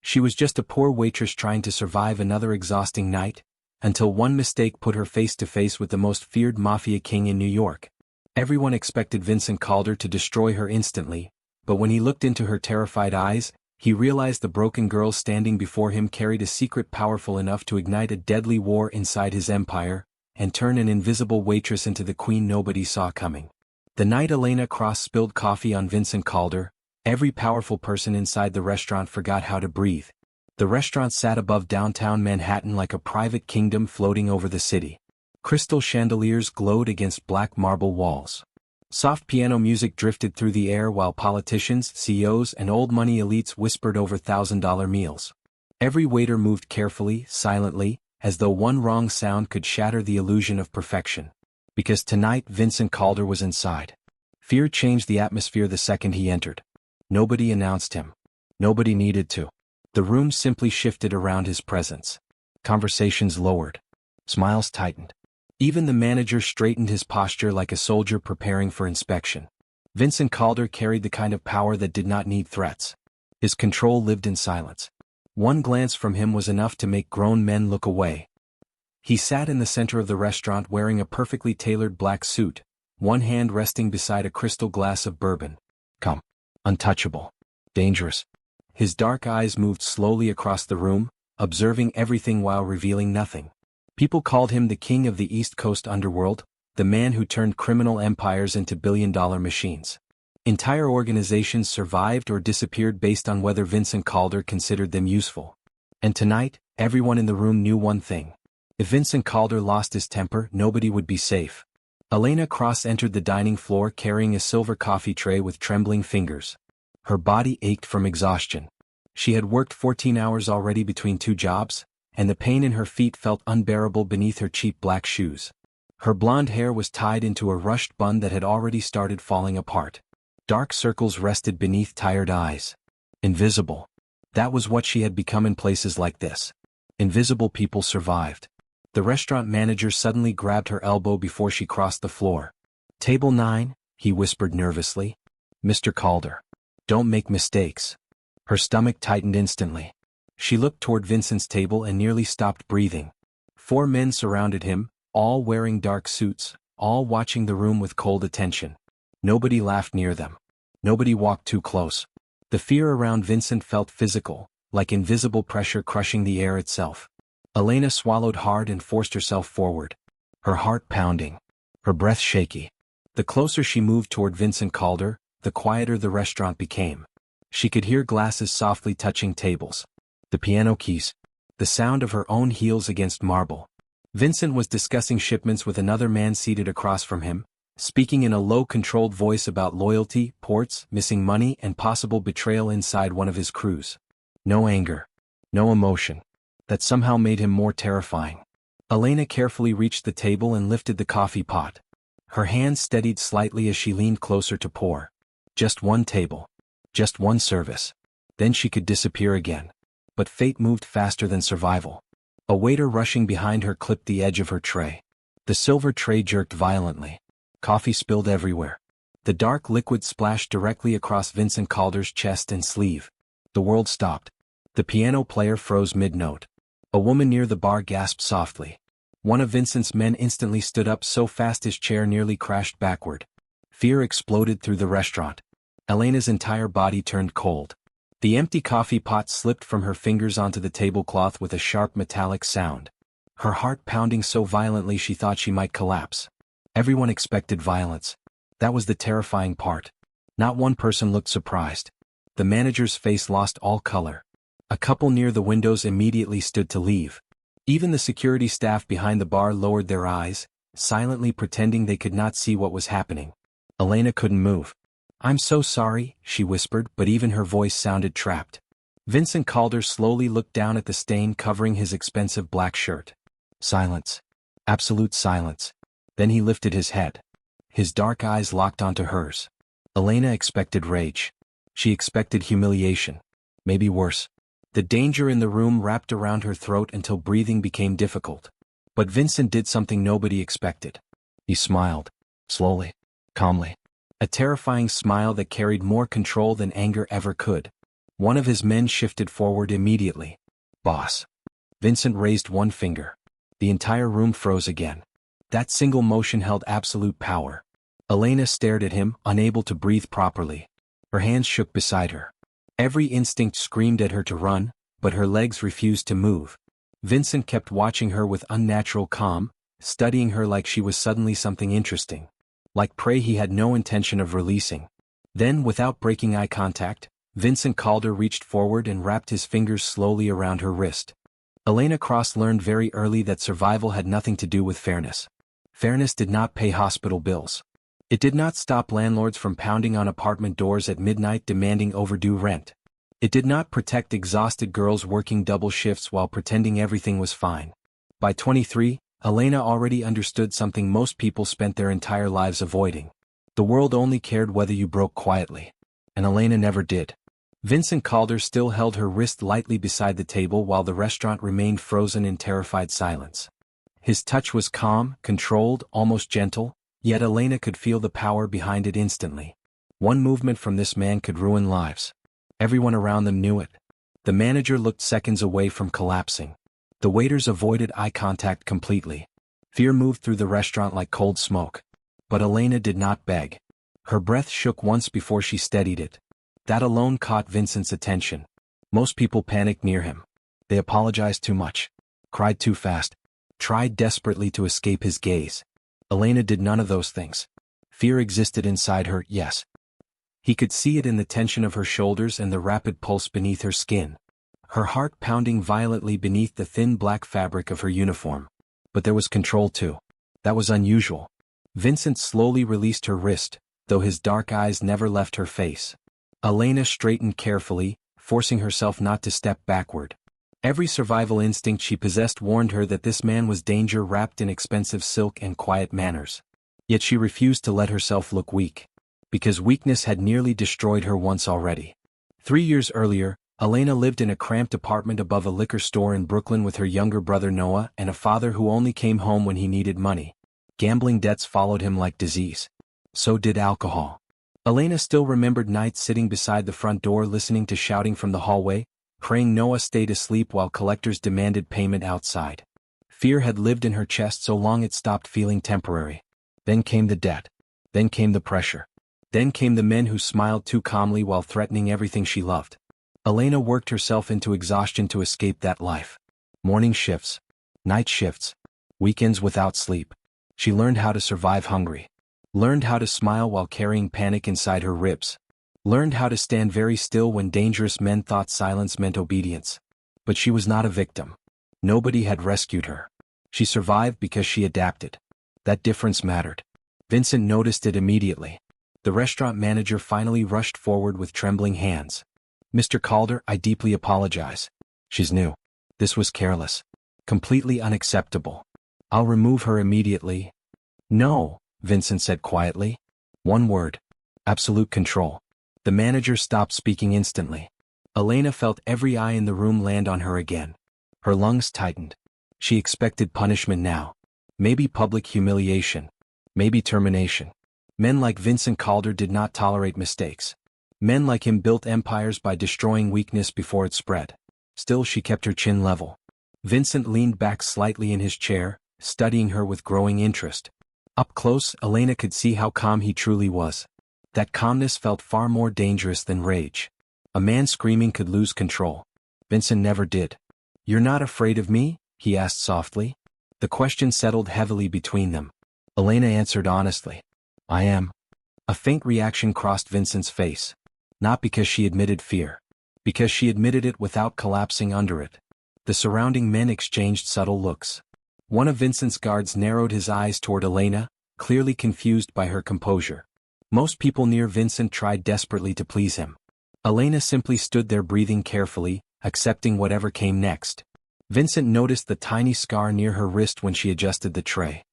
She was just a poor waitress trying to survive another exhausting night, until one mistake put her face to face with the most feared Mafia King in New York. Everyone expected Vincent Calder to destroy her instantly, but when he looked into her terrified eyes, he realized the broken girl standing before him carried a secret powerful enough to ignite a deadly war inside his empire, and turn an invisible waitress into the queen nobody saw coming. The night Elena Cross spilled coffee on Vincent Calder, every powerful person inside the restaurant forgot how to breathe. The restaurant sat above downtown Manhattan like a private kingdom floating over the city. Crystal chandeliers glowed against black marble walls. Soft piano music drifted through the air while politicians, CEOs, and old money elites whispered over $1,000 meals. Every waiter moved carefully, silently, as though one wrong sound could shatter the illusion of perfection. Because tonight Vincent Calder was inside. Fear changed the atmosphere the second he entered. Nobody announced him. Nobody needed to. The room simply shifted around his presence. Conversations lowered. Smiles tightened. Even the manager straightened his posture like a soldier preparing for inspection. Vincent Calder carried the kind of power that did not need threats. His control lived in silence. One glance from him was enough to make grown men look away. He sat in the center of the restaurant wearing a perfectly tailored black suit, one hand resting beside a crystal glass of bourbon. Calm. Untouchable. Dangerous. His dark eyes moved slowly across the room, observing everything while revealing nothing. People called him the king of the East Coast underworld, the man who turned criminal empires into billion-dollar machines. Entire organizations survived or disappeared based on whether Vincent Calder considered them useful. And tonight, everyone in the room knew one thing. If Vincent Calder lost his temper, nobody would be safe. Elena Cross entered the dining floor carrying a silver coffee tray with trembling fingers. Her body ached from exhaustion. She had worked 14 hours already between two jobs, and the pain in her feet felt unbearable beneath her cheap black shoes. Her blonde hair was tied into a rushed bun that had already started falling apart. Dark circles rested beneath tired eyes. Invisible. That was what she had become in places like this. Invisible people survived. The restaurant manager suddenly grabbed her elbow before she crossed the floor. "Table 9, he whispered nervously. "Mr. Calder. Don't make mistakes." Her stomach tightened instantly. She looked toward Vincent's table and nearly stopped breathing. 4 men surrounded him, all wearing dark suits, all watching the room with cold attention. Nobody laughed near them. Nobody walked too close. The fear around Vincent felt physical, like invisible pressure crushing the air itself. Elena swallowed hard and forced herself forward. Her heart pounding. Her breath shaky. The closer she moved toward Vincent Calder, the quieter the restaurant became. She could hear glasses softly touching tables. The piano keys. The sound of her own heels against marble. Vincent was discussing shipments with another man seated across from him, speaking in a low controlled voice about loyalty, ports, missing money, and possible betrayal inside one of his crews. No anger. No emotion. That somehow made him more terrifying. Elena carefully reached the table and lifted the coffee pot. Her hand steadied slightly as she leaned closer to pour. Just one table. Just one service. Then she could disappear again. But fate moved faster than survival. A waiter rushing behind her clipped the edge of her tray. The silver tray jerked violently. Coffee spilled everywhere. The dark liquid splashed directly across Vincent Calder's chest and sleeve. The world stopped. The piano player froze mid-note. A woman near the bar gasped softly. One of Vincent's men instantly stood up so fast his chair nearly crashed backward. Fear exploded through the restaurant. Elena's entire body turned cold. The empty coffee pot slipped from her fingers onto the tablecloth with a sharp metallic sound. Her heart pounding so violently she thought she might collapse. Everyone expected violence. That was the terrifying part. Not one person looked surprised. The manager's face lost all color. A couple near the windows immediately stood to leave. Even the security staff behind the bar lowered their eyes, silently pretending they could not see what was happening. Elena couldn't move. "I'm so sorry," she whispered, but even her voice sounded trapped. Vincent Calder slowly looked down at the stain covering his expensive black shirt. Silence. Absolute silence. Then he lifted his head. His dark eyes locked onto hers. Elena expected rage. She expected humiliation. Maybe worse. The danger in the room wrapped around her throat until breathing became difficult. But Vincent did something nobody expected. He smiled. Slowly. Calmly. A terrifying smile that carried more control than anger ever could. One of his men shifted forward immediately. "Boss." Vincent raised one finger. The entire room froze again. That single motion held absolute power. Elena stared at him, unable to breathe properly. Her hands shook beside her. Every instinct screamed at her to run, but her legs refused to move. Vincent kept watching her with unnatural calm, studying her like she was suddenly something interesting. Like prey he had no intention of releasing. Then, without breaking eye contact, Vincent Calder reached forward and wrapped his fingers slowly around her wrist. Elena Cross learned very early that survival had nothing to do with fairness. Fairness did not pay hospital bills. It did not stop landlords from pounding on apartment doors at midnight demanding overdue rent. It did not protect exhausted girls working double shifts while pretending everything was fine. By 23, Elena already understood something most people spent their entire lives avoiding. The world only cared whether you broke quietly. And Elena never did. Vincent Calder still held her wrist lightly beside the table while the restaurant remained frozen in terrified silence. His touch was calm, controlled, almost gentle, yet Elena could feel the power behind it instantly. One movement from this man could ruin lives. Everyone around them knew it. The manager looked seconds away from collapsing. The waiters avoided eye contact completely. Fear moved through the restaurant like cold smoke. But Elena did not beg. Her breath shook once before she steadied it. That alone caught Vincent's attention. Most people panicked near him. They apologized too much, cried too fast, tried desperately to escape his gaze. Elena did none of those things. Fear existed inside her, yes. He could see it in the tension of her shoulders and the rapid pulse beneath her skin. Her heart pounding violently beneath the thin black fabric of her uniform. But there was control too. That was unusual. Vincent slowly released her wrist, though his dark eyes never left her face. Elena straightened carefully, forcing herself not to step backward. Every survival instinct she possessed warned her that this man was danger wrapped in expensive silk and quiet manners. Yet she refused to let herself look weak. Because weakness had nearly destroyed her once already. 3 years earlier, Elena lived in a cramped apartment above a liquor store in Brooklyn with her younger brother Noah and a father who only came home when he needed money. Gambling debts followed him like disease. So did alcohol. Elena still remembered nights sitting beside the front door listening to shouting from the hallway, praying Noah stayed asleep while collectors demanded payment outside. Fear had lived in her chest so long it stopped feeling temporary. Then came the debt. Then came the pressure. Then came the men who smiled too calmly while threatening everything she loved. Elena worked herself into exhaustion to escape that life. Morning shifts. Night shifts. Weekends without sleep. She learned how to survive hungry. Learned how to smile while carrying panic inside her ribs. Learned how to stand very still when dangerous men thought silence meant obedience. But she was not a victim. Nobody had rescued her. She survived because she adapted. That difference mattered. Vincent noticed it immediately. The restaurant manager finally rushed forward with trembling hands. "Mr. Calder, I deeply apologize. She's new. This was careless. Completely unacceptable. I'll remove her immediately." "No," Vincent said quietly. "One word. Absolute control." The manager stopped speaking instantly. Elena felt every eye in the room land on her again. Her lungs tightened. She expected punishment now. Maybe public humiliation. Maybe termination. Men like Vincent Calder did not tolerate mistakes. Men like him built empires by destroying weakness before it spread. Still she kept her chin level. Vincent leaned back slightly in his chair, studying her with growing interest. Up close, Elena could see how calm he truly was. That calmness felt far more dangerous than rage. A man screaming could lose control. Vincent never did. "You're not afraid of me?" he asked softly. The question settled heavily between them. Elena answered honestly. "I am." A faint reaction crossed Vincent's face. Not because she admitted fear. Because she admitted it without collapsing under it. The surrounding men exchanged subtle looks. One of Vincent's guards narrowed his eyes toward Elena, clearly confused by her composure. Most people near Vincent tried desperately to please him. Elena simply stood there breathing carefully, accepting whatever came next. Vincent noticed the tiny scar near her wrist when she adjusted the tray.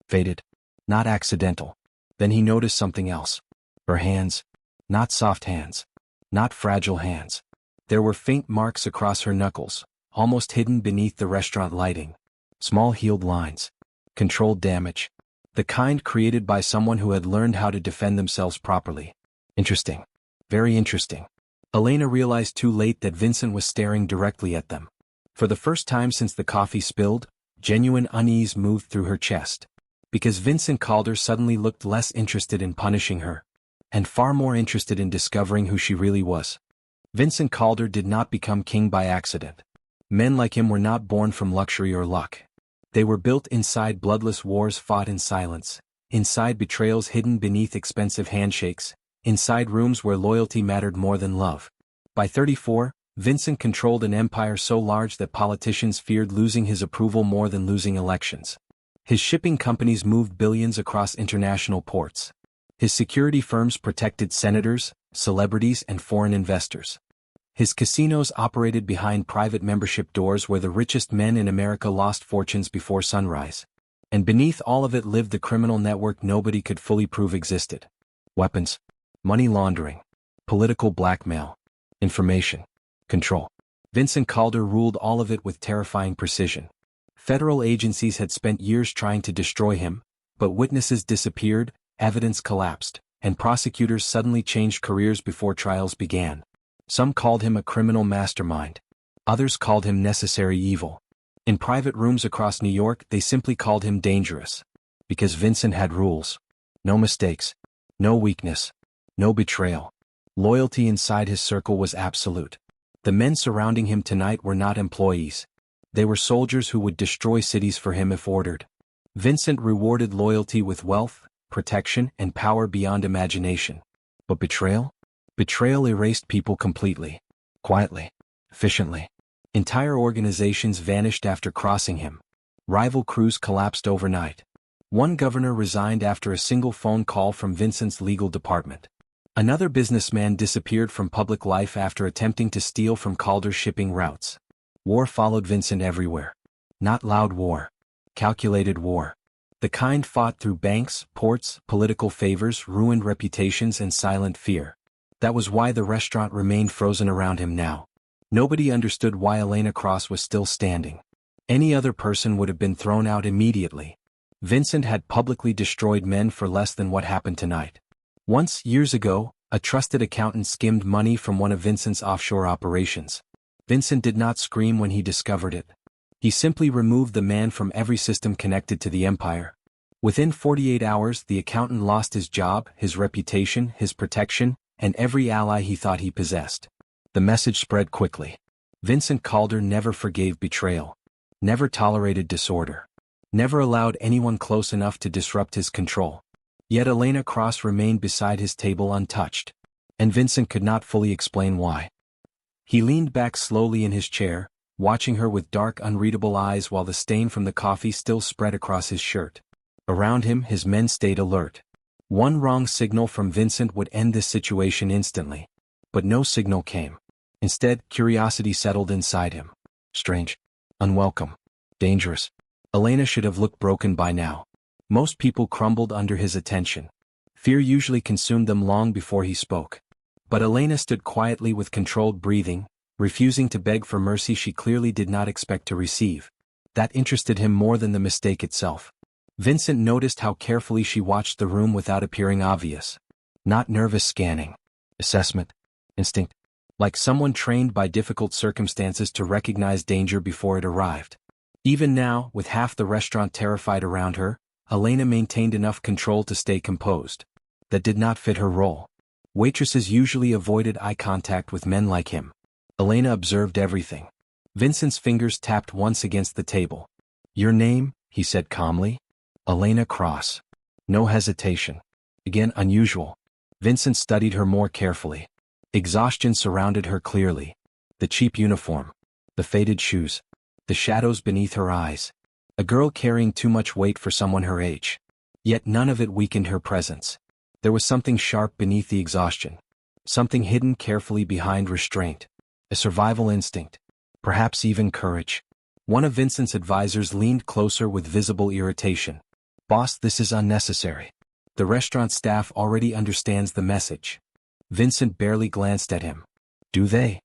Faded. Not accidental. Then he noticed something else. Her hands. Not soft hands. Not fragile hands. There were faint marks across her knuckles, almost hidden beneath the restaurant lighting. Small healed lines. Controlled damage. The kind created by someone who had learned how to defend themselves properly. Interesting. Very interesting. Elena realized too late that Vincent was staring directly at them. For the first time since the coffee spilled, genuine unease moved through her chest. Because Vincent Calder suddenly looked less interested in punishing her, and far more interested in discovering who she really was. Vincent Calder did not become king by accident. Men like him were not born from luxury or luck. They were built inside bloodless wars fought in silence, inside betrayals hidden beneath expensive handshakes, inside rooms where loyalty mattered more than love. By 34, Vincent controlled an empire so large that politicians feared losing his approval more than losing elections. His shipping companies moved billions across international ports. His security firms protected senators, celebrities, and foreign investors. His casinos operated behind private membership doors where the richest men in America lost fortunes before sunrise. And beneath all of it lived the criminal network nobody could fully prove existed. Weapons, money laundering, political blackmail, information, control. Vincent Calder ruled all of it with terrifying precision. Federal agencies had spent years trying to destroy him, but witnesses disappeared, evidence collapsed, and prosecutors suddenly changed careers before trials began. Some called him a criminal mastermind. Others called him necessary evil. In private rooms across New York, they simply called him dangerous. Because Vincent had rules. No mistakes. No weakness. No betrayal. Loyalty inside his circle was absolute. The men surrounding him tonight were not employees. They were soldiers who would destroy cities for him if ordered. Vincent rewarded loyalty with wealth, protection, and power beyond imagination. But betrayal? Betrayal erased people completely. Quietly. Efficiently. Entire organizations vanished after crossing him. Rival crews collapsed overnight. One governor resigned after a single phone call from Vincent's legal department. Another businessman disappeared from public life after attempting to steal from Calder's shipping routes. War followed Vincent everywhere. Not loud war. Calculated war. The kind fought through banks, ports, political favors, ruined reputations, and silent fear. That was why the restaurant remained frozen around him now. Nobody understood why Elena Cross was still standing. Any other person would have been thrown out immediately. Vincent had publicly destroyed men for less than what happened tonight. Once, years ago, a trusted accountant skimmed money from one of Vincent's offshore operations. Vincent did not scream when he discovered it. He simply removed the man from every system connected to the empire. Within 48 hours, the accountant lost his job, his reputation, his protection, and every ally he thought he possessed. The message spread quickly. Vincent Calder never forgave betrayal. Never tolerated disorder. Never allowed anyone close enough to disrupt his control. Yet Elena Cross remained beside his table untouched. And Vincent could not fully explain why. He leaned back slowly in his chair, watching her with dark, unreadable eyes while the stain from the coffee still spread across his shirt. Around him, his men stayed alert. One wrong signal from Vincent would end this situation instantly. But no signal came. Instead, curiosity settled inside him. Strange. Unwelcome. Dangerous. Elena should have looked broken by now. Most people crumbled under his attention. Fear usually consumed them long before he spoke. But Elena stood quietly with controlled breathing, refusing to beg for mercy she clearly did not expect to receive. That interested him more than the mistake itself. Vincent noticed how carefully she watched the room without appearing obvious. Not nervous scanning. Assessment. Instinct. Like someone trained by difficult circumstances to recognize danger before it arrived. Even now, with half the restaurant terrified around her, Elena maintained enough control to stay composed. That did not fit her role. Waitresses usually avoided eye contact with men like him. Elena observed everything. Vincent's fingers tapped once against the table. "Your name?" he said calmly. "Elena Cross." No hesitation. Again unusual. Vincent studied her more carefully. Exhaustion surrounded her clearly. The cheap uniform. The faded shoes. The shadows beneath her eyes. A girl carrying too much weight for someone her age. Yet none of it weakened her presence. There was something sharp beneath the exhaustion. Something hidden carefully behind restraint. A survival instinct. Perhaps even courage. One of Vincent's advisors leaned closer with visible irritation. "Boss, this is unnecessary. The restaurant staff already understands the message." Vincent barely glanced at him. "Do they?"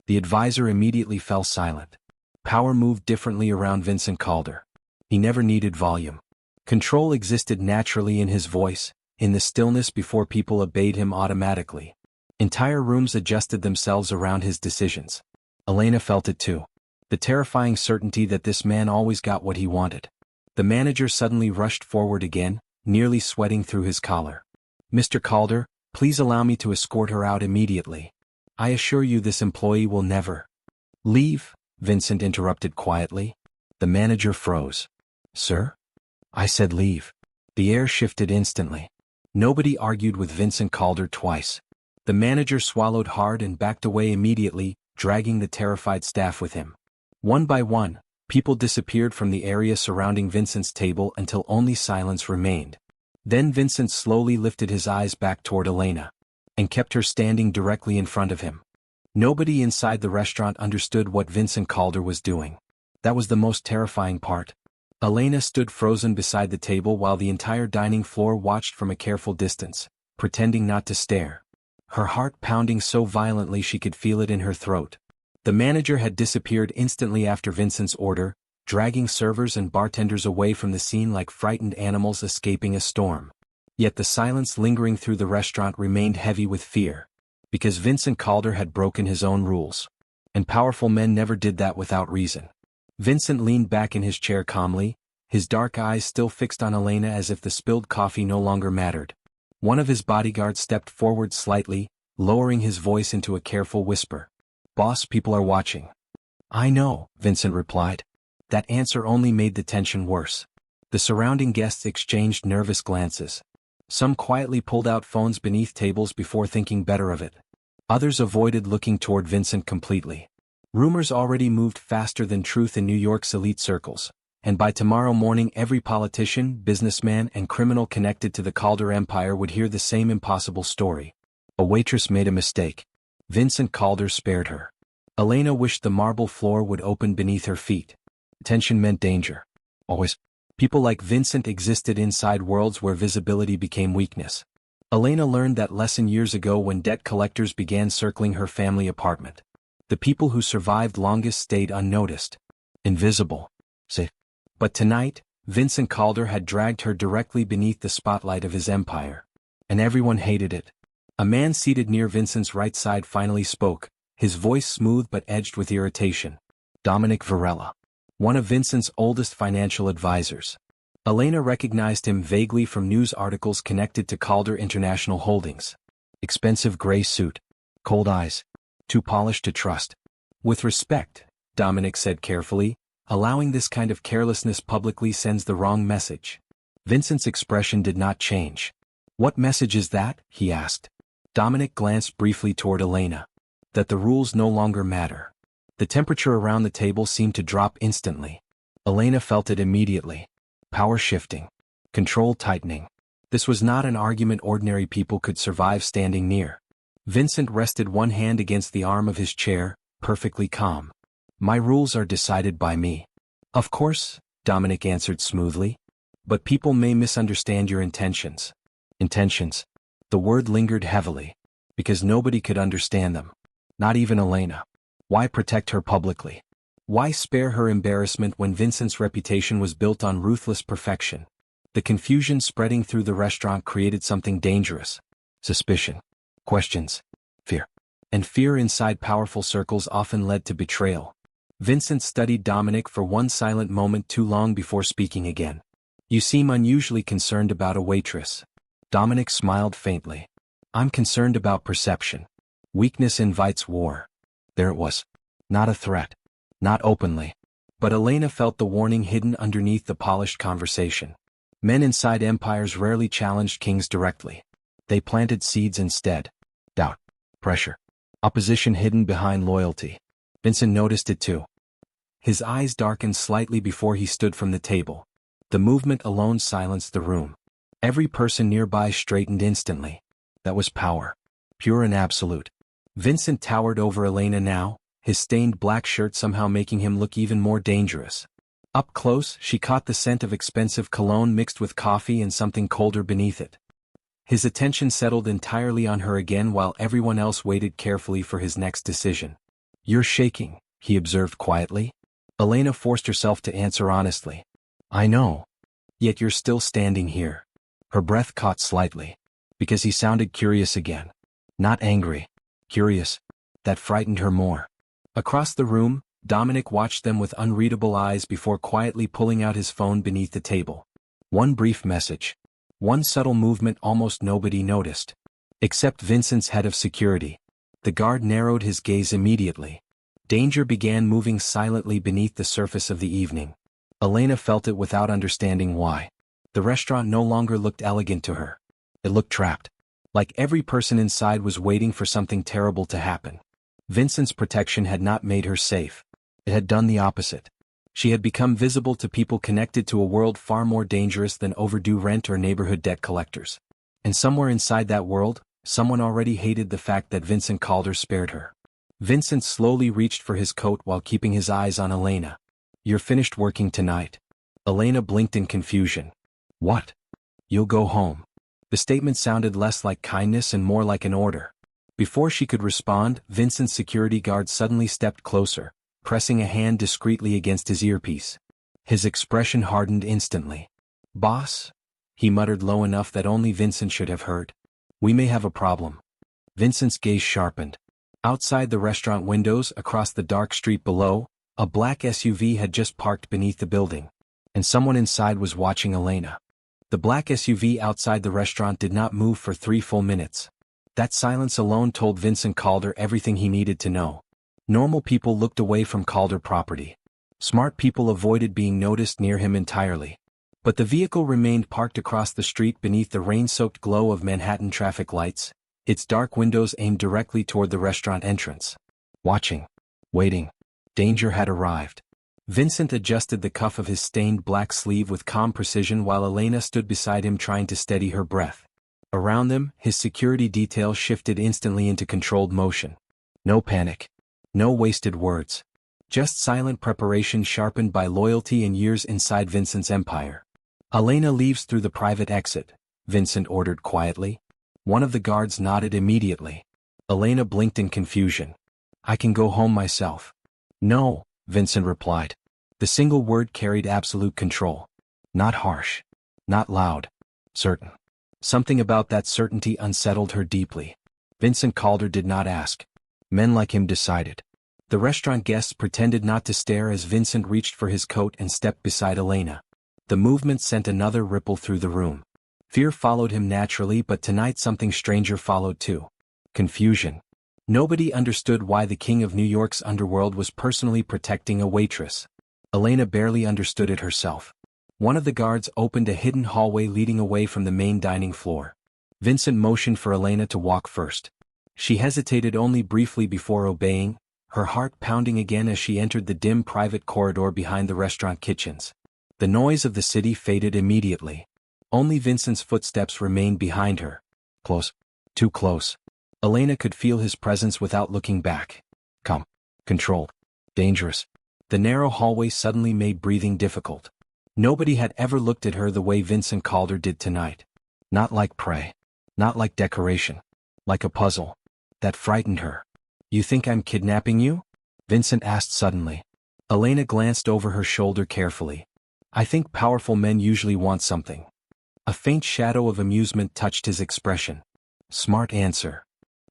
The advisor immediately fell silent. Power moved differently around Vincent Calder. He never needed volume. Control existed naturally in his voice, in the stillness before people obeyed him automatically. Entire rooms adjusted themselves around his decisions. Elena felt it too. The terrifying certainty that this man always got what he wanted. The manager suddenly rushed forward again, nearly sweating through his collar. "Mr. Calder, please allow me to escort her out immediately. I assure you this employee will never." "Leave," Vincent interrupted quietly. The manager froze. "Sir? I said leave." The air shifted instantly. Nobody argued with Vincent Calder twice. The manager swallowed hard and backed away immediately, dragging the terrified staff with him. One by one, people disappeared from the area surrounding Vincent's table until only silence remained. Then Vincent slowly lifted his eyes back toward Elena, and kept her standing directly in front of him. Nobody inside the restaurant understood what Vincent Calder was doing. That was the most terrifying part. Elena stood frozen beside the table while the entire dining floor watched from a careful distance, pretending not to stare. Her heart pounding so violently she could feel it in her throat. The manager had disappeared instantly after Vincent's order, dragging servers and bartenders away from the scene like frightened animals escaping a storm. Yet the silence lingering through the restaurant remained heavy with fear. Because Vincent Calder had broken his own rules. And powerful men never did that without reason. Vincent leaned back in his chair calmly, his dark eyes still fixed on Elena as if the spilled coffee no longer mattered. One of his bodyguards stepped forward slightly, lowering his voice into a careful whisper. "Boss, people are watching." "I know," Vincent replied. That answer only made the tension worse. The surrounding guests exchanged nervous glances. Some quietly pulled out phones beneath tables before thinking better of it. Others avoided looking toward Vincent completely. Rumors already moved faster than truth in New York's elite circles, and by tomorrow morning every politician, businessman, and criminal connected to the Calder empire would hear the same impossible story. A waitress made a mistake. Vincent Calder spared her. Elena wished the marble floor would open beneath her feet. Tension meant danger. Always. People like Vincent existed inside worlds where visibility became weakness. Elena learned that lesson years ago when debt collectors began circling her family apartment. The people who survived longest stayed unnoticed. Invisible. Safe. But tonight, Vincent Calder had dragged her directly beneath the spotlight of his empire. And everyone hated it. A man seated near Vincent's right side finally spoke, his voice smooth but edged with irritation. Dominic Varela. One of Vincent's oldest financial advisors. Elena recognized him vaguely from news articles connected to Calder International Holdings. Expensive gray suit. Cold eyes. Too polished to trust. "With respect," Dominic said carefully, "allowing this kind of carelessness publicly sends the wrong message." Vincent's expression did not change. "What message is that?" he asked. Dominic glanced briefly toward Elena. "That the rules no longer matter." The temperature around the table seemed to drop instantly. Elena felt it immediately. Power shifting. Control tightening. This was not an argument ordinary people could survive standing near. Vincent rested one hand against the arm of his chair, perfectly calm. "My rules are decided by me." "Of course," Dominic answered smoothly. "But people may misunderstand your intentions." Intentions. The word lingered heavily. Because nobody could understand them. Not even Elena. Why protect her publicly? Why spare her embarrassment when Vincent's reputation was built on ruthless perfection? The confusion spreading through the restaurant created something dangerous. Suspicion. Questions. Fear. And fear inside powerful circles often led to betrayal. Vincent studied Dominic for one silent moment too long before speaking again. "You seem unusually concerned about a waitress." Dominic smiled faintly. "I'm concerned about perception. Weakness invites war." There it was. Not a threat. Not openly. But Elena felt the warning hidden underneath the polished conversation. Men inside empires rarely challenged kings directly. They planted seeds instead. Doubt. Pressure. Opposition hidden behind loyalty. Vincent noticed it too. His eyes darkened slightly before he stood from the table. The movement alone silenced the room. Every person nearby straightened instantly. That was power. Pure and absolute. Vincent towered over Elena now, his stained black shirt somehow making him look even more dangerous. Up close, she caught the scent of expensive cologne mixed with coffee and something colder beneath it. His attention settled entirely on her again while everyone else waited carefully for his next decision. "You're shaking," he observed quietly. Elena forced herself to answer honestly. "I know. Yet you're still standing here." Her breath caught slightly. Because he sounded curious again. Not angry. Curious. That frightened her more. Across the room, Dominic watched them with unreadable eyes before quietly pulling out his phone beneath the table. One brief message. One subtle movement almost nobody noticed. Except Vincent's head of security. The guard narrowed his gaze immediately. Danger began moving silently beneath the surface of the evening. Elena felt it without understanding why. The restaurant no longer looked elegant to her. It looked trapped. Like every person inside was waiting for something terrible to happen. Vincent's protection had not made her safe. It had done the opposite. She had become visible to people connected to a world far more dangerous than overdue rent or neighborhood debt collectors. And somewhere inside that world, someone already hated the fact that Vincent Calder spared her. Vincent slowly reached for his coat while keeping his eyes on Elena. "You're finished working tonight." Elena blinked in confusion. "What? You'll go home." The statement sounded less like kindness and more like an order. Before she could respond, Vincent's security guard suddenly stepped closer, pressing a hand discreetly against his earpiece. His expression hardened instantly. "Boss?" he muttered low enough that only Vincent should have heard. "We may have a problem." Vincent's gaze sharpened. Outside the restaurant windows, across the dark street below, a black SUV had just parked beneath the building, and someone inside was watching Elena. The black SUV outside the restaurant did not move for 3 full minutes. That silence alone told Vincent Calder everything he needed to know. Normal people looked away from Calder property. Smart people avoided being noticed near him entirely. But the vehicle remained parked across the street beneath the rain-soaked glow of Manhattan traffic lights, its dark windows aimed directly toward the restaurant entrance. Watching. Waiting. Danger had arrived. Vincent adjusted the cuff of his stained black sleeve with calm precision while Elena stood beside him trying to steady her breath. Around them, his security detail shifted instantly into controlled motion. No panic. No wasted words. Just silent preparation sharpened by loyalty and years inside Vincent's empire. "Elena leaves through the private exit," Vincent ordered quietly. One of the guards nodded immediately. Elena blinked in confusion. "I can go home myself." "No," Vincent replied. The single word carried absolute control. Not harsh. Not loud. Certain. Something about that certainty unsettled her deeply. Vincent Calder did not ask. Men like him decided. The restaurant guests pretended not to stare as Vincent reached for his coat and stepped beside Elena. The movement sent another ripple through the room. Fear followed him naturally, but tonight something stranger followed too. Confusion. Nobody understood why the king of New York's underworld was personally protecting a waitress. Elena barely understood it herself. One of the guards opened a hidden hallway leading away from the main dining floor. Vincent motioned for Elena to walk first. She hesitated only briefly before obeying, her heart pounding again as she entered the dim private corridor behind the restaurant kitchens. The noise of the city faded immediately. Only Vincent's footsteps remained behind her. Close. Too close. Elena could feel his presence without looking back. Calm. Controlled. Dangerous. The narrow hallway suddenly made breathing difficult. Nobody had ever looked at her the way Vincent Calder did tonight. Not like prey. Not like decoration. Like a puzzle. That frightened her. "You think I'm kidnapping you?" Vincent asked suddenly. Elena glanced over her shoulder carefully. "I think powerful men usually want something." A faint shadow of amusement touched his expression. Smart answer.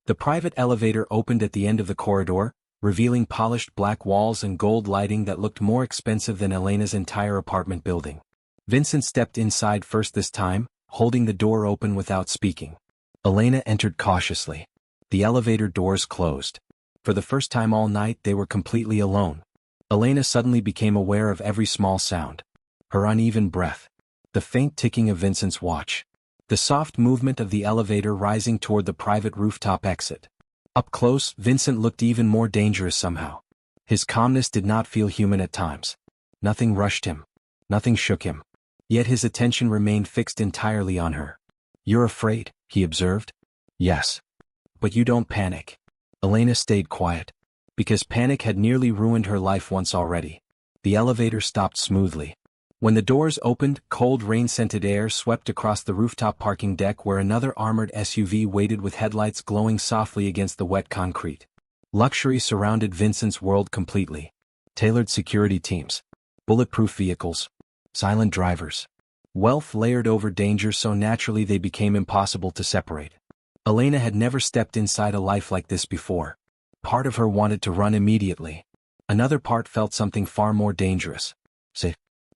The private elevator opened at the end of the corridor, revealing polished black walls and gold lighting that looked more expensive than Elena's entire apartment building. Vincent stepped inside first this time, holding the door open without speaking. Elena entered cautiously. The elevator doors closed. For the first time all night they were completely alone. Elena suddenly became aware of every small sound. Her uneven breath. The faint ticking of Vincent's watch. The soft movement of the elevator rising toward the private rooftop exit. Up close, Vincent looked even more dangerous somehow. His calmness did not feel human at times. Nothing rushed him. Nothing shook him. Yet his attention remained fixed entirely on her. "You're afraid," he observed. "Yes. But you don't panic." Elena stayed quiet. Because panic had nearly ruined her life once already. The elevator stopped smoothly. When the doors opened, cold rain-scented air swept across the rooftop parking deck where another armored SUV waited with headlights glowing softly against the wet concrete. Luxury surrounded Vincent's world completely. Tailored security teams. Bulletproof vehicles. Silent drivers. Wealth layered over danger so naturally they became impossible to separate. Elena had never stepped inside a life like this before. Part of her wanted to run immediately. Another part felt something far more dangerous.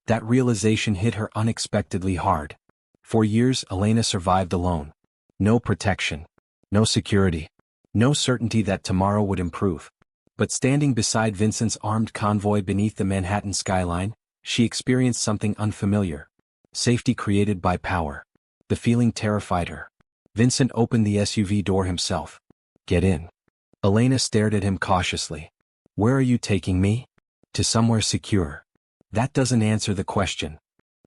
That realization hit her unexpectedly hard. For years, Elena survived alone. No protection. No security. No certainty that tomorrow would improve. But standing beside Vincent's armed convoy beneath the Manhattan skyline, she experienced something unfamiliar. Safety created by power. The feeling terrified her. Vincent opened the SUV door himself. "Get in." Elena stared at him cautiously. "Where are you taking me?" "To somewhere secure." "That doesn't answer the question."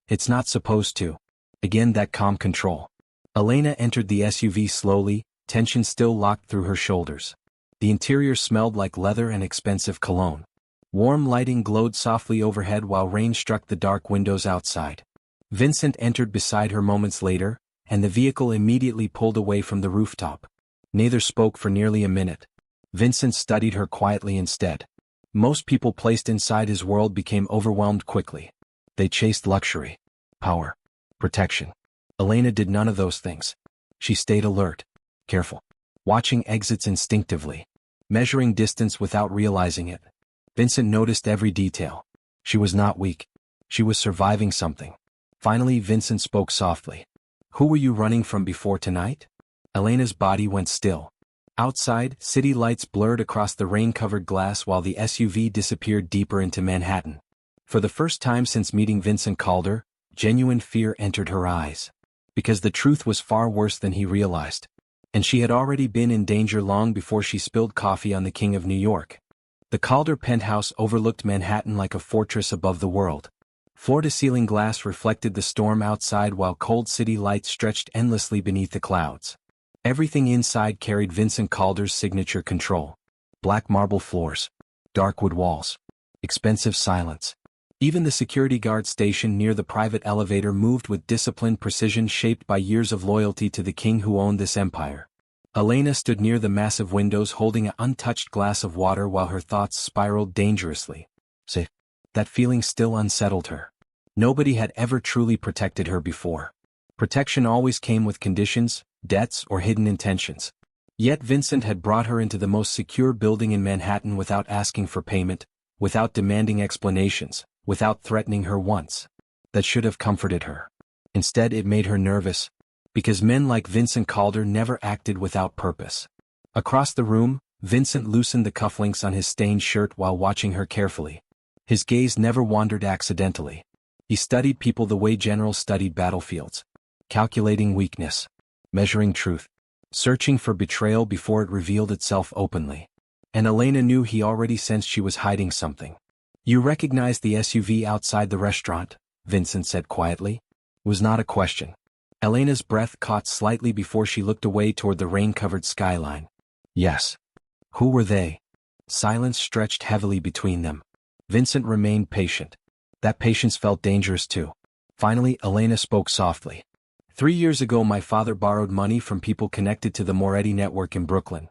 "It's not supposed to." Again that calm control. Elena entered the SUV slowly, tension still locked through her shoulders. The interior smelled like leather and expensive cologne. Warm lighting glowed softly overhead while rain struck the dark windows outside. Vincent entered beside her moments later, and the vehicle immediately pulled away from the rooftop. Neither spoke for nearly a minute. Vincent studied her quietly instead. Most people placed inside his world became overwhelmed quickly. They chased luxury, power, protection. Elena did none of those things. She stayed alert, careful, watching exits instinctively, measuring distance without realizing it. Vincent noticed every detail. She was not weak. She was surviving something. Finally, Vincent spoke softly. "Who were you running from before tonight?" Elena's body went still. Outside, city lights blurred across the rain-covered glass while the SUV disappeared deeper into Manhattan. For the first time since meeting Vincent Calder, genuine fear entered her eyes. Because the truth was far worse than he realized. And she had already been in danger long before she spilled coffee on the King of New York. The Calder penthouse overlooked Manhattan like a fortress above the world. Floor-to-ceiling glass reflected the storm outside while cold city lights stretched endlessly beneath the clouds. Everything inside carried Vincent Calder's signature control. Black marble floors. Dark wood walls. Expensive silence. Even the security guard station near the private elevator moved with disciplined precision shaped by years of loyalty to the king who owned this empire. Elena stood near the massive windows holding an untouched glass of water while her thoughts spiraled dangerously. That feeling still unsettled her. Nobody had ever truly protected her before. Protection always came with conditions, debts, or hidden intentions. Yet Vincent had brought her into the most secure building in Manhattan without asking for payment, without demanding explanations, without threatening her once. That should have comforted her. Instead, it made her nervous. Because men like Vincent Calder never acted without purpose. Across the room, Vincent loosened the cufflinks on his stained shirt while watching her carefully. His gaze never wandered accidentally. He studied people the way generals studied battlefields. Calculating weakness. Measuring truth. Searching for betrayal before it revealed itself openly. And Elena knew he already sensed she was hiding something. "You recognize the SUV outside the restaurant?" Vincent said quietly. It was not a question. Elena's breath caught slightly before she looked away toward the rain-covered skyline. Yes. Who were they? Silence stretched heavily between them. Vincent remained patient. That patience felt dangerous too. Finally, Elena spoke softly. 3 years ago my father borrowed money from people connected to the Moretti network in Brooklyn.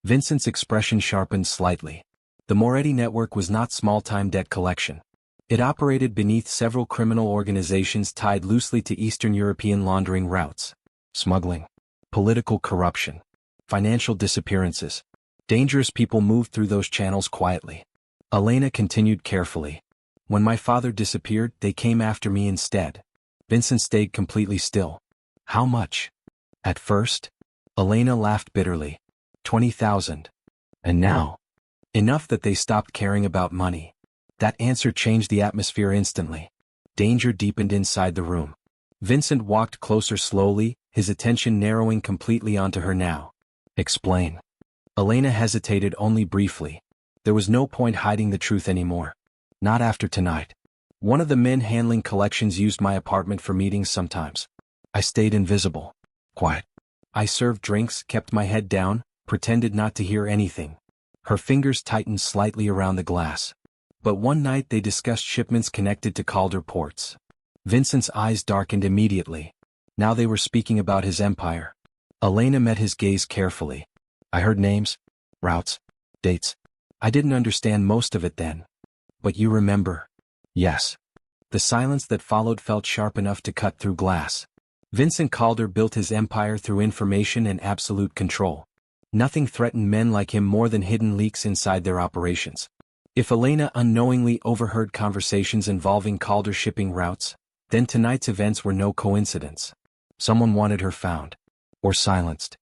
Vincent's expression sharpened slightly. The Moretti network was not small-time debt collection. It operated beneath several criminal organizations tied loosely to Eastern European laundering routes. Smuggling. Political corruption. Financial disappearances. Dangerous people moved through those channels quietly. Elena continued carefully. When my father disappeared, they came after me instead. Vincent stayed completely still. How much? At first? Elena laughed bitterly. 20,000. And now? Enough that they stopped caring about money. That answer changed the atmosphere instantly. Danger deepened inside the room. Vincent walked closer slowly, his attention narrowing completely onto her now. Explain. Elena hesitated only briefly. There was no point hiding the truth anymore. Not after tonight. One of the men handling collections used my apartment for meetings sometimes. I stayed invisible. Quiet. I served drinks, kept my head down, pretended not to hear anything. Her fingers tightened slightly around the glass. But one night they discussed shipments connected to Calder ports. Vincent's eyes darkened immediately. Now they were speaking about his empire. Elena met his gaze carefully. I heard names, routes, dates. I didn't understand most of it then. But you remember? Yes. The silence that followed felt sharp enough to cut through glass. Vincent Calder built his empire through information and absolute control. Nothing threatened men like him more than hidden leaks inside their operations. If Elena unknowingly overheard conversations involving Calder shipping routes, then tonight's events were no coincidence. Someone wanted her found. Or silenced.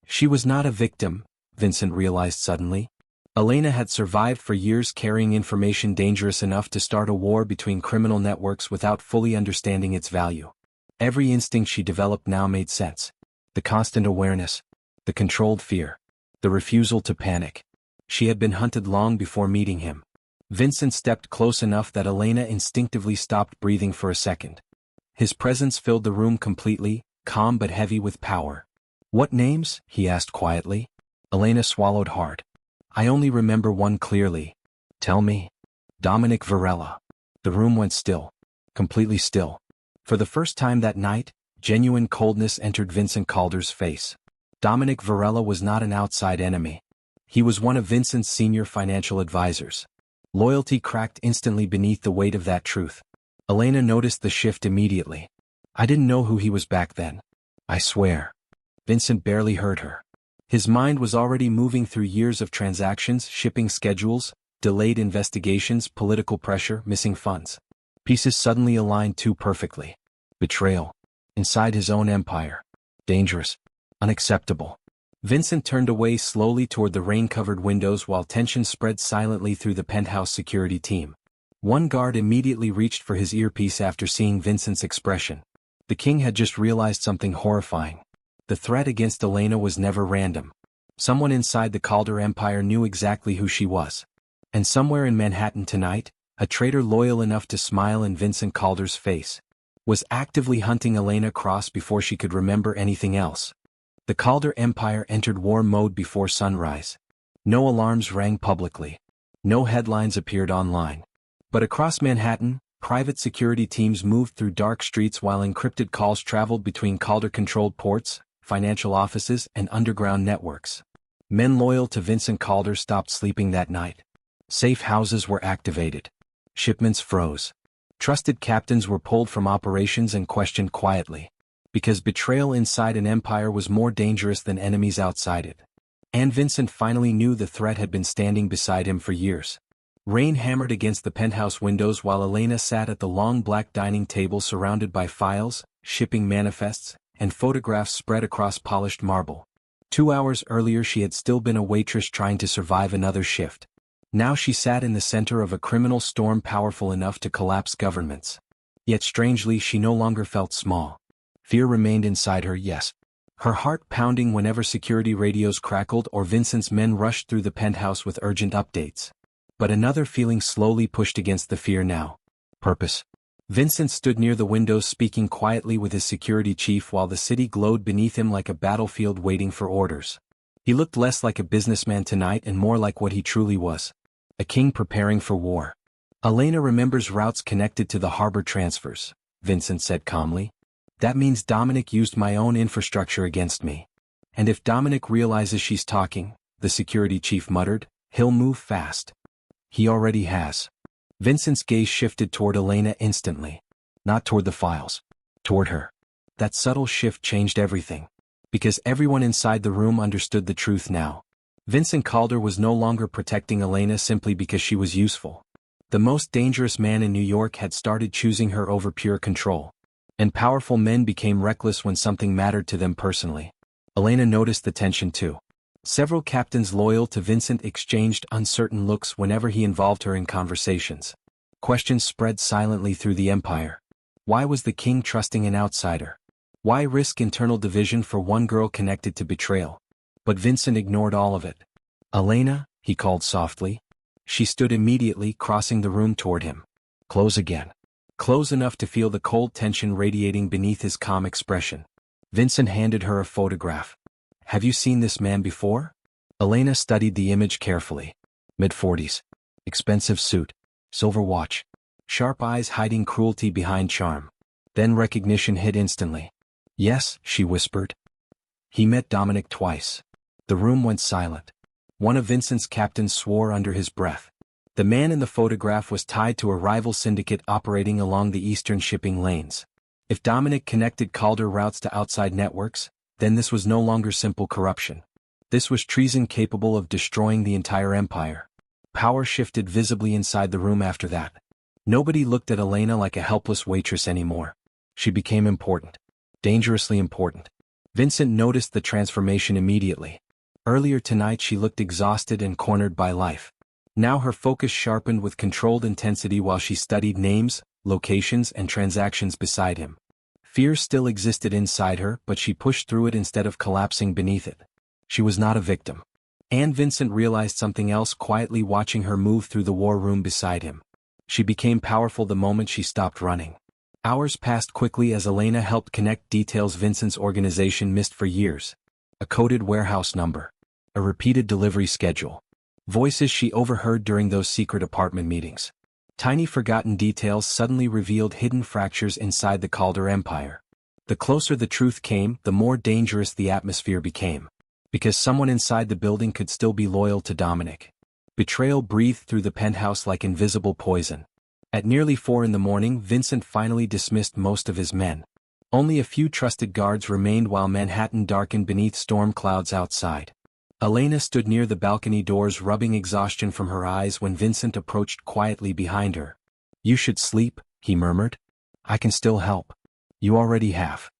She was not a victim, Vincent realized suddenly. Elena had survived for years carrying information dangerous enough to start a war between criminal networks without fully understanding its value. Every instinct she developed now made sense. The constant awareness. The controlled fear. The refusal to panic. She had been hunted long before meeting him. Vincent stepped close enough that Elena instinctively stopped breathing for a second. His presence filled the room completely, calm but heavy with power. "What names?" he asked quietly. Elena swallowed hard. "I only remember one clearly." "Tell me." "Dominic Varela." The room went still. Completely still. For the first time that night, genuine coldness entered Vincent Calder's face. Dominic Varela was not an outside enemy. He was one of Vincent's senior financial advisors. Loyalty cracked instantly beneath the weight of that truth. Elena noticed the shift immediately. "I didn't know who he was back then. I swear." Vincent barely heard her. His mind was already moving through years of transactions, shipping schedules, delayed investigations, political pressure, missing funds. Pieces suddenly aligned too perfectly. Betrayal. Inside his own empire. Dangerous. Unacceptable. Vincent turned away slowly toward the rain-covered windows while tension spread silently through the penthouse security team. One guard immediately reached for his earpiece after seeing Vincent's expression. The king had just realized something horrifying. The threat against Elena was never random. Someone inside the Calder Empire knew exactly who she was. And somewhere in Manhattan tonight, a traitor loyal enough to smile in Vincent Calder's face was actively hunting Elena Cross before she could remember anything else. The Calder Empire entered war mode before sunrise. No alarms rang publicly. No headlines appeared online. But across Manhattan, private security teams moved through dark streets while encrypted calls traveled between Calder-controlled ports, financial offices, and underground networks. Men loyal to Vincent Calder stopped sleeping that night. Safe houses were activated. Shipments froze. Trusted captains were pulled from operations and questioned quietly. Because betrayal inside an empire was more dangerous than enemies outside it. And Vincent finally knew the threat had been standing beside him for years. Rain hammered against the penthouse windows while Elena sat at the long black dining table surrounded by files, shipping manifests, and photographs spread across polished marble. 2 hours earlier she had still been a waitress trying to survive another shift. Now she sat in the center of a criminal storm powerful enough to collapse governments. Yet strangely she no longer felt small. Fear remained inside her, yes. Her heart pounding whenever security radios crackled or Vincent's men rushed through the penthouse with urgent updates. But another feeling slowly pushed against the fear now. Purpose. Vincent stood near the windows speaking quietly with his security chief while the city glowed beneath him like a battlefield waiting for orders. He looked less like a businessman tonight and more like what he truly was. A king preparing for war. "Elena remembers routes connected to the harbor transfers," Vincent said calmly. "That means Dominic used my own infrastructure against me. And if Dominic realizes she's talking," the security chief muttered, "he'll move fast." "He already has." Vincent's gaze shifted toward Elena instantly. Not toward the files. Toward her. That subtle shift changed everything. Because everyone inside the room understood the truth now. Vincent Calder was no longer protecting Elena simply because she was useful. The most dangerous man in New York had started choosing her over pure control. And powerful men became reckless when something mattered to them personally. Elena noticed the tension too. Several captains loyal to Vincent exchanged uncertain looks whenever he involved her in conversations. Questions spread silently through the empire. Why was the king trusting an outsider? Why risk internal division for one girl connected to betrayal? But Vincent ignored all of it. "Elena," he called softly. She stood immediately, crossing the room toward him. Close again. Close enough to feel the cold tension radiating beneath his calm expression. Vincent handed her a photograph. "Have you seen this man before?" Elena studied the image carefully. Mid-40s. Expensive suit. Silver watch. Sharp eyes hiding cruelty behind charm. Then recognition hit instantly. "Yes," she whispered. "He met Dominic twice." The room went silent. One of Vincent's captains swore under his breath. The man in the photograph was tied to a rival syndicate operating along the eastern shipping lanes. If Dominic connected Calder routes to outside networks, then this was no longer simple corruption. This was treason capable of destroying the entire empire. Power shifted visibly inside the room after that. Nobody looked at Elena like a helpless waitress anymore. She became important. Dangerously important. Vincent noticed the transformation immediately. Earlier tonight she looked exhausted and cornered by life. Now her focus sharpened with controlled intensity while she studied names, locations, and transactions beside him. Fear still existed inside her, but she pushed through it instead of collapsing beneath it. She was not a victim. And Vincent realized something else quietly watching her move through the war room beside him. She became powerful the moment she stopped running. Hours passed quickly as Elena helped connect details Vincent's organization missed for years. A coded warehouse number. A repeated delivery schedule. Voices she overheard during those secret apartment meetings. Tiny forgotten details suddenly revealed hidden fractures inside the Calder empire. The closer the truth came, the more dangerous the atmosphere became. Because someone inside the building could still be loyal to Dominic. Betrayal breathed through the penthouse like invisible poison. At nearly 4 a.m, Vincent finally dismissed most of his men. Only a few trusted guards remained while Manhattan darkened beneath storm clouds outside. Elena stood near the balcony doors rubbing exhaustion from her eyes when Vincent approached quietly behind her. "You should sleep," he murmured. "I can still help." "You already have."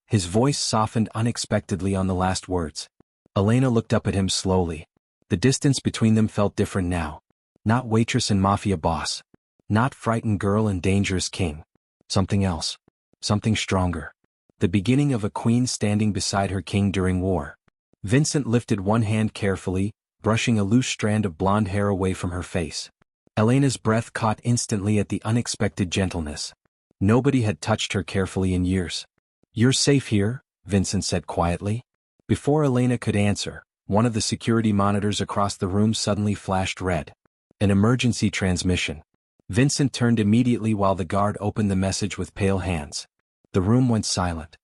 His voice softened unexpectedly on the last words. Elena looked up at him slowly. The distance between them felt different now. Not waitress and mafia boss. Not frightened girl and dangerous king. Something else. Something stronger. The beginning of a queen standing beside her king during war. Vincent lifted one hand carefully, brushing a loose strand of blonde hair away from her face. Elena's breath caught instantly at the unexpected gentleness. Nobody had touched her carefully in years. "You're safe here," Vincent said quietly. Before Elena could answer, one of the security monitors across the room suddenly flashed red. An emergency transmission. Vincent turned immediately while the guard opened the message with pale hands. The room went silent.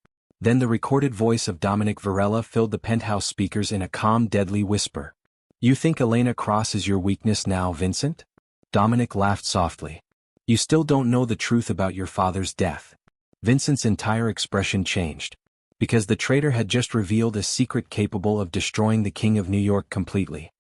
Then the recorded voice of Dominic Varela filled the penthouse speakers in a calm, deadly whisper. "You think Elena Cross is your weakness now, Vincent?" Dominic laughed softly. "You still don't know the truth about your father's death." Vincent's entire expression changed. Because the traitor had just revealed a secret capable of destroying the King of New York completely.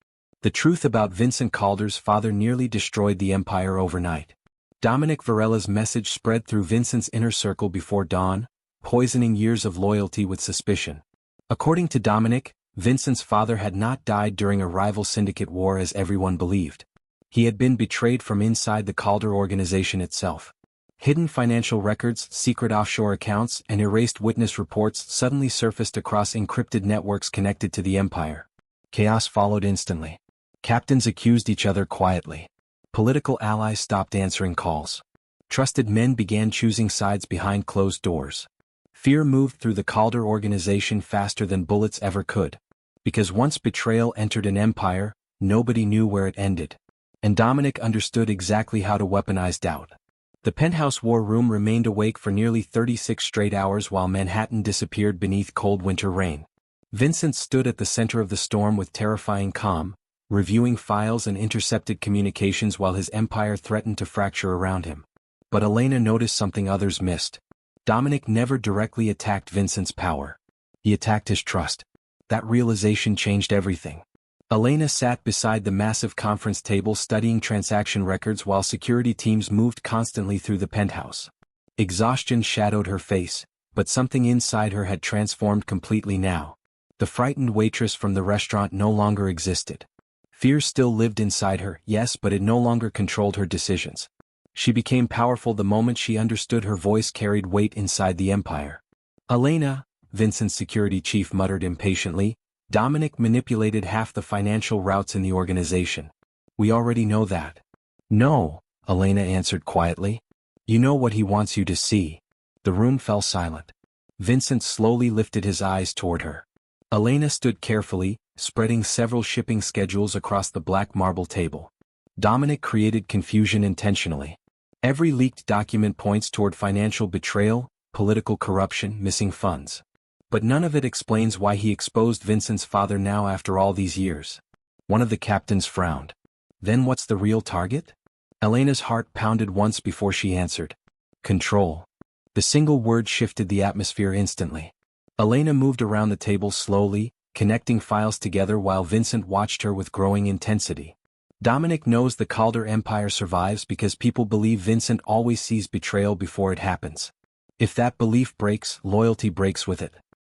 The truth about Vincent Calder's father nearly destroyed the empire overnight. Dominic Varela's message spread through Vincent's inner circle before dawn, poisoning years of loyalty with suspicion. According to Dominic, Vincent's father had not died during a rival syndicate war as everyone believed. He had been betrayed from inside the Calder organization itself. Hidden financial records, secret offshore accounts, and erased witness reports suddenly surfaced across encrypted networks connected to the empire. Chaos followed instantly. Captains accused each other quietly. Political allies stopped answering calls. Trusted men began choosing sides behind closed doors. Fear moved through the Calder organization faster than bullets ever could. Because once betrayal entered an empire, nobody knew where it ended. And Dominic understood exactly how to weaponize doubt. The penthouse war room remained awake for nearly 36 straight hours while Manhattan disappeared beneath cold winter rain. Vincent stood at the center of the storm with terrifying calm, reviewing files and intercepted communications while his empire threatened to fracture around him. But Elena noticed something others missed. Dominic never directly attacked Vincent's power. He attacked his trust. That realization changed everything. Elena sat beside the massive conference table studying transaction records while security teams moved constantly through the penthouse. Exhaustion shadowed her face, but something inside her had transformed completely now. The frightened waitress from the restaurant no longer existed. Fear still lived inside her, yes, but it no longer controlled her decisions. She became powerful the moment she understood her voice carried weight inside the empire. "Elena," Vincent's security chief muttered impatiently, "Dominic manipulated half the financial routes in the organization. We already know that." "No," Elena answered quietly. "You know what he wants you to see." The room fell silent. Vincent slowly lifted his eyes toward her. Elena stood carefully, spreading several shipping schedules across the black marble table. Dominic created confusion intentionally. Every leaked document points toward financial betrayal, political corruption, missing funds. But none of it explains why he exposed Vincent's father now after all these years. One of the captains frowned. "Then what's the real target?" Elena's heart pounded once before she answered. "Control." The single word shifted the atmosphere instantly. Elena moved around the table slowly, connecting files together while Vincent watched her with growing intensity. Dominic knows the Calder empire survives because people believe Vincent always sees betrayal before it happens. If that belief breaks, loyalty breaks with it.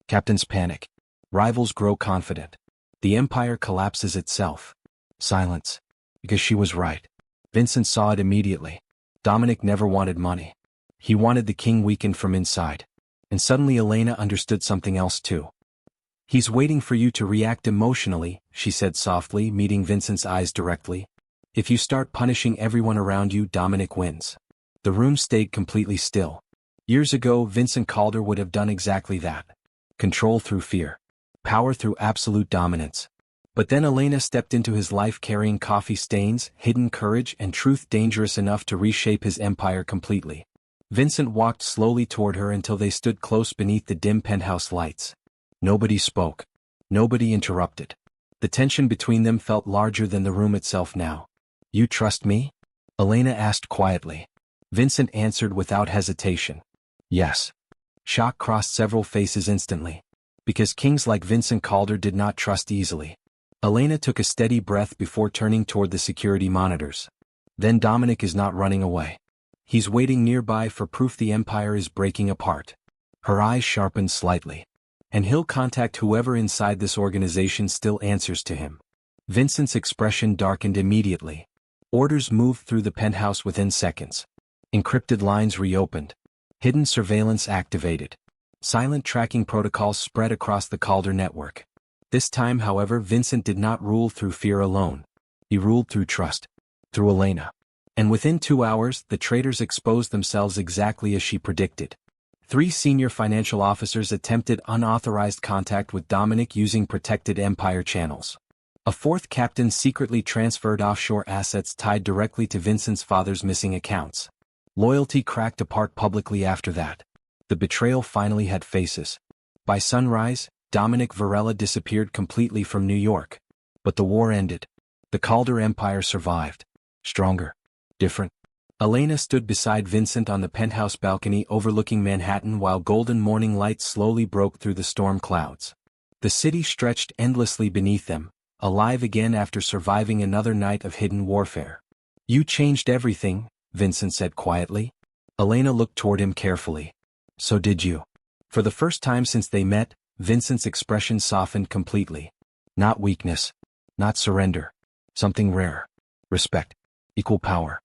Captains panic. Rivals grow confident. The empire collapses itself. Silence. Because she was right. Vincent saw it immediately. Dominic never wanted money. He wanted the king weakened from inside. And suddenly Elena understood something else too. He's waiting for you to react emotionally, she said softly, meeting Vincent's eyes directly. If you start punishing everyone around you, Dominic wins. The room stayed completely still. Years ago, Vincent Calder would have done exactly that. Control through fear. Power through absolute dominance. But then Elena stepped into his life carrying coffee stains, hidden courage, and truth dangerous enough to reshape his empire completely. Vincent walked slowly toward her until they stood close beneath the dim penthouse lights. Nobody spoke. Nobody interrupted. The tension between them felt larger than the room itself now. You trust me? Elena asked quietly. Vincent answered without hesitation. Yes. Shock crossed several faces instantly. Because kings like Vincent Calder did not trust easily. Elena took a steady breath before turning toward the security monitors. Then Dominic is not running away. He's waiting nearby for proof the empire is breaking apart. Her eyes sharpened slightly. And he'll contact whoever inside this organization still answers to him. Vincent's expression darkened immediately. Orders moved through the penthouse within seconds. Encrypted lines reopened. Hidden surveillance activated. Silent tracking protocols spread across the Calder network. This time, however, Vincent did not rule through fear alone. He ruled through trust. Through Elena. And within 2 hours, the traitors exposed themselves exactly as she predicted. 3 senior financial officers attempted unauthorized contact with Dominic using protected empire channels. A 4th captain secretly transferred offshore assets tied directly to Vincent's father's missing accounts. Loyalty cracked apart publicly after that. The betrayal finally had faces. By sunrise, Dominic Varela disappeared completely from New York. But the war ended. The Calder empire survived. Stronger. Different. Elena stood beside Vincent on the penthouse balcony overlooking Manhattan while golden morning light slowly broke through the storm clouds. The city stretched endlessly beneath them, alive again after surviving another night of hidden warfare. You changed everything, Vincent said quietly. Elena looked toward him carefully. So did you. For the first time since they met, Vincent's expression softened completely. Not weakness. Not surrender. Something rare. Respect. Equal power.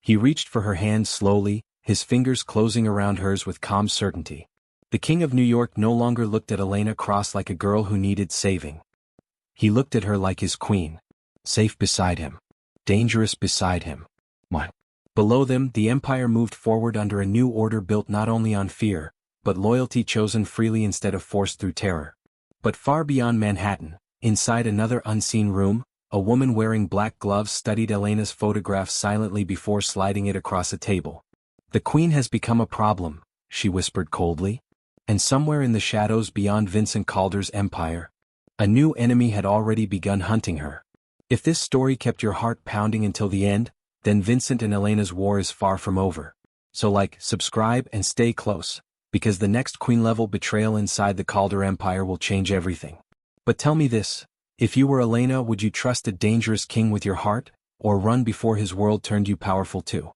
He reached for her hand slowly, his fingers closing around hers with calm certainty. The King of New York no longer looked at Elena Cross like a girl who needed saving. He looked at her like his queen. Safe beside him. Dangerous beside him. What? Below them, the empire moved forward under a new order built not only on fear, but loyalty chosen freely instead of forced through terror. But far beyond Manhattan, inside another unseen room, a woman wearing black gloves studied Elena's photograph silently before sliding it across a table. The queen has become a problem, she whispered coldly. And somewhere in the shadows beyond Vincent Calder's empire, a new enemy had already begun hunting her. If this story kept your heart pounding until the end, then Vincent and Elena's war is far from over. So like, subscribe and stay close, because the next queen-level betrayal inside the Calder empire will change everything. But tell me this. If you were Elena, would you trust a dangerous king with your heart, or run before his world turned you powerful too?